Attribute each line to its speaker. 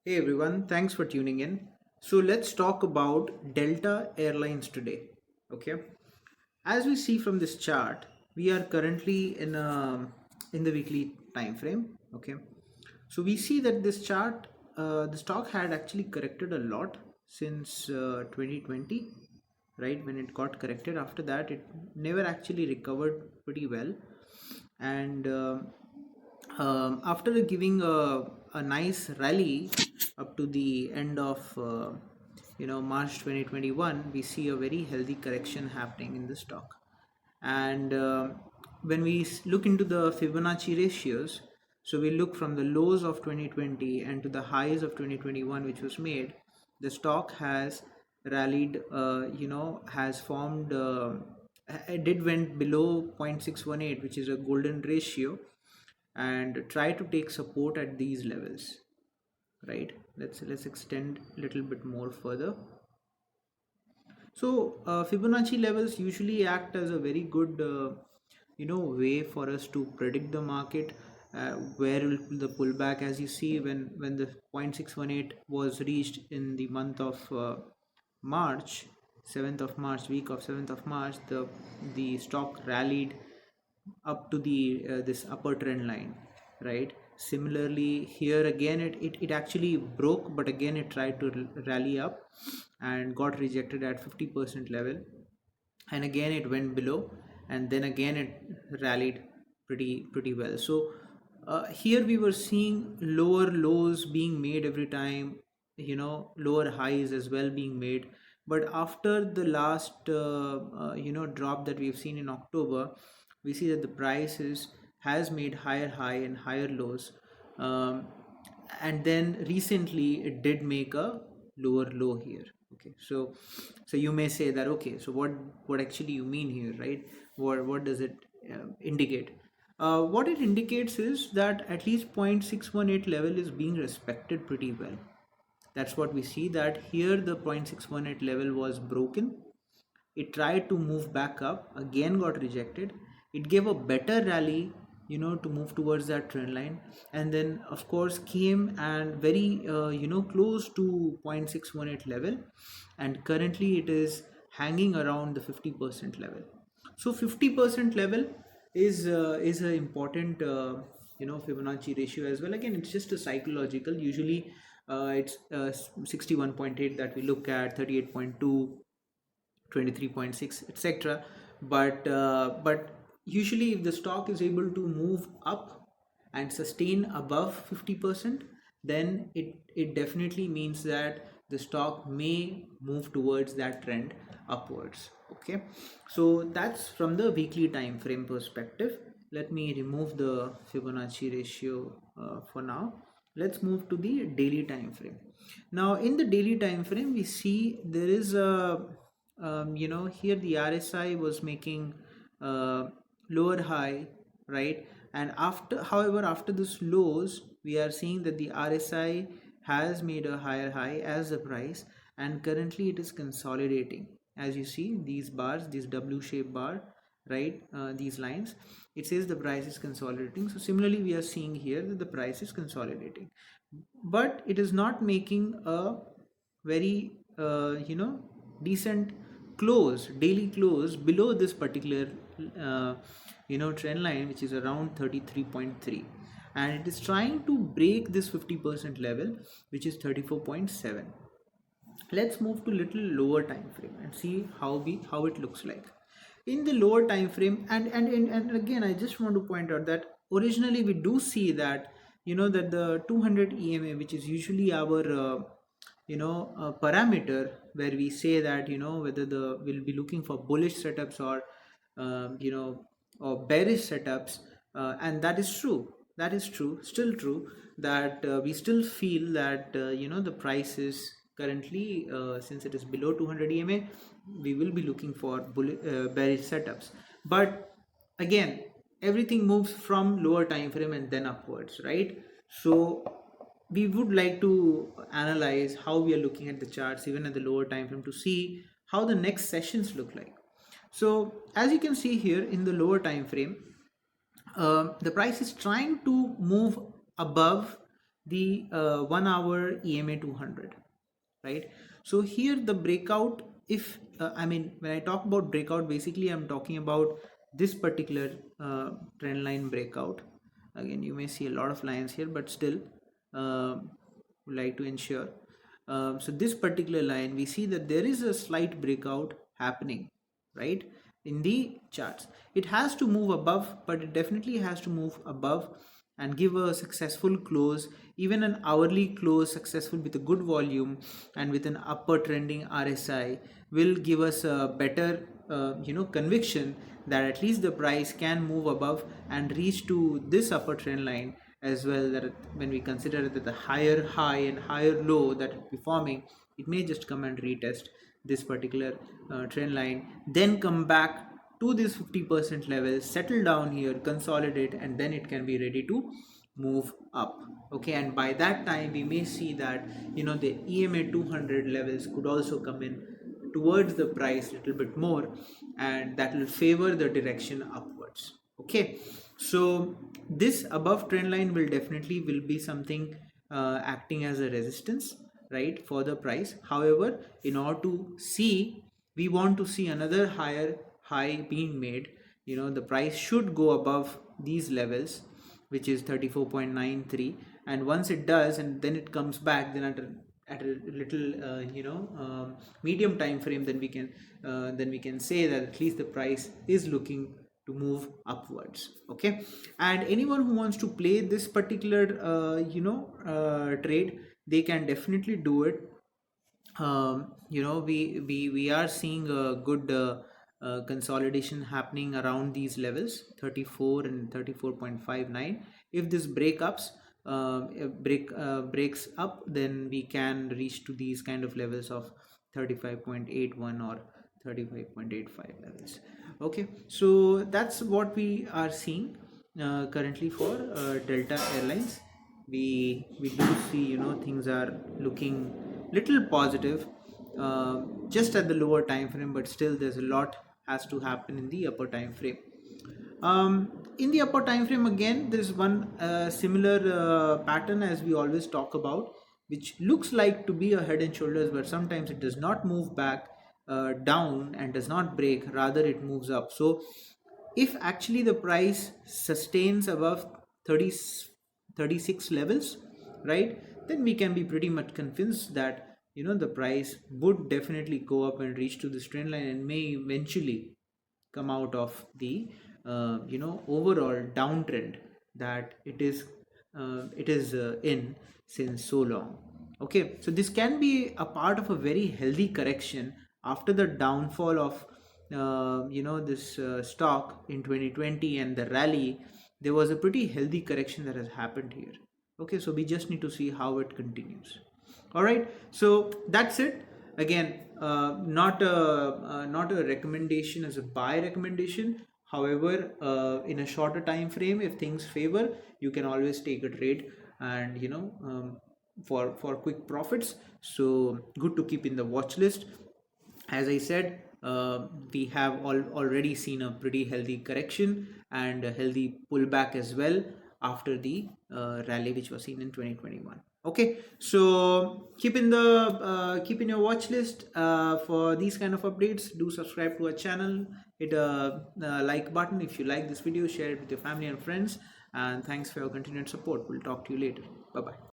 Speaker 1: Hey everyone, thanks for tuning in. So let's talk about Delta Airlines today. Okay, as we see from this chart, we are currently in the weekly time frame. Okay, so we see that this chart, the stock had actually corrected a lot since 2020, right? When it got corrected, after that, it never actually recovered pretty well, and after giving a nice rally up to the end of March 2021, we see a very healthy correction happening in the stock. And when we look into the Fibonacci ratios, so we look from the lows of 2020 and to the highs of 2021 which was made, the stock has rallied, has formed, it did went below 0.618, which is a golden ratio, and try to take support at these levels, right? Let's extend a little bit more further. So Fibonacci levels usually act as a very good way for us to predict the market. Where will the pullback, as you see, when the 0.618 was reached in the month of March, 7th of March, week of 7th of March, the stock rallied up to the this upper trend line, right? Similarly here again, it actually broke, but again it tried to rally up and got rejected at 50% level, and again it went below, and then again it rallied pretty well. So here we were seeing lower lows being made every time, lower highs as well being made. But after the last drop that we've seen in October, we see that the prices has made higher high and higher lows, um, and then recently it did make a lower low here. Okay, so you may say that, okay, so what actually you mean here, right? What does it indicate? What it indicates is that at least 0.618 level is being respected pretty well. That's what we see, that here the 0.618 level was broken. It tried to move back up, again got rejected. It gave a better rally, to move towards that trend line, and then of course came and very close to 0.618 level, and currently it is hanging around the 50% level. So 50% level is an important Fibonacci ratio as well. Again, it's just a psychological. Usually it's 61.8 that we look at, 38.2, 23.6, etc. But usually if the stock is able to move up and sustain above 50%, then it definitely means that the stock may move towards that trend upwards. Okay, so that's from the weekly time frame perspective. Let me remove the Fibonacci ratio for now. Let's move to the daily time frame. Now in the daily time frame, we see there is a here the RSI was making lower high, right? And however, after this lows, we are seeing that the RSI has made a higher high as the price, and currently it is consolidating. As you see, these bars, this W-shaped bar, right? These lines, it says the price is consolidating. So similarly, we are seeing here that the price is consolidating, but it is not making a very decent close, daily close below this particular trend line, which is around 33.3, and it is trying to break this 50% level, which is 34.7. Let's move to little lower time frame and see how it looks like in the lower time frame. And again, I just want to point out that originally we do see that, that the 200 EMA, which is usually our parameter, where we say that, whether the we'll be looking for bullish setups or or bearish setups, and that is true. That is true, still true, that we still feel that the price is currently, since it is below 200 EMA, we will be looking for bearish setups. But again, everything moves from lower time frame and then upwards, right? So we would like to analyze how we are looking at the charts even at the lower time frame to see how the next sessions look like. So as you can see here in the lower time frame, the price is trying to move above the 1 hour EMA 200, right? So here the breakout, if I mean, when I talk about breakout, basically I'm talking about this particular trend line breakout. Again, you may see a lot of lines here, but still uh, would like to ensure. So this particular line, we see that there is a slight breakout happening, right? In the charts, it has to move above, but it definitely has to move above and give a successful close, even an hourly close successful with a good volume and with an upper trending RSI will give us a better conviction that at least the price can move above and reach to this upper trend line as well. That when we consider that the higher high and higher low that it be forming, it may just come and retest this particular trend line, then come back to this 50% level, settle down here, consolidate, and then it can be ready to move up. Okay, and by that time we may see that the EMA 200 levels could also come in towards the price a little bit more, and that will favor the direction upwards. Okay, so this above trend line will definitely will be something acting as a resistance, right, for the price. However, in order to see, we want to see another higher high being made. The price should go above these levels, which is 34.93, and once it does and then it comes back, then at a little medium time frame, then we can say that at least the price is looking to move upwards. Okay, and anyone who wants to play this particular trade, they can definitely do it. We are seeing a good consolidation happening around these levels 34 and 34.59. If this breaks up, then we can reach to these kind of levels of 35.81 or 35.85 levels. Okay, so that's what we are seeing currently for Delta Airlines. We do see things are looking little positive just at the lower time frame, but still there's a lot has to happen in the upper time frame. In the upper time frame, again, there's one similar pattern as we always talk about, which looks like to be a head and shoulders, but sometimes it does not move back down and does not break, rather it moves up. So if actually the price sustains above 30 36 levels, right, then we can be pretty much convinced that the price would definitely go up and reach to this trend line and may eventually come out of the overall downtrend that it is in since so long. Okay, so this can be a part of a very healthy correction after the downfall of this stock in 2020 and the rally. There was a pretty healthy correction that has happened here. Okay, so we just need to see how it continues. All right, so that's it. Again, not a recommendation as a buy recommendation. However, in a shorter time frame, if things favor, you can always take a trade and for quick profits. So good to keep in the watch list. As I said, we have already seen a pretty healthy correction and a healthy pullback as well after the rally which was seen in 2021. Okay, so keep in your watch list for these kind of updates. Do subscribe to our channel, hit a like button if you like this video, share it with your family and friends, and thanks for your continued support. We'll talk to you later. Bye bye.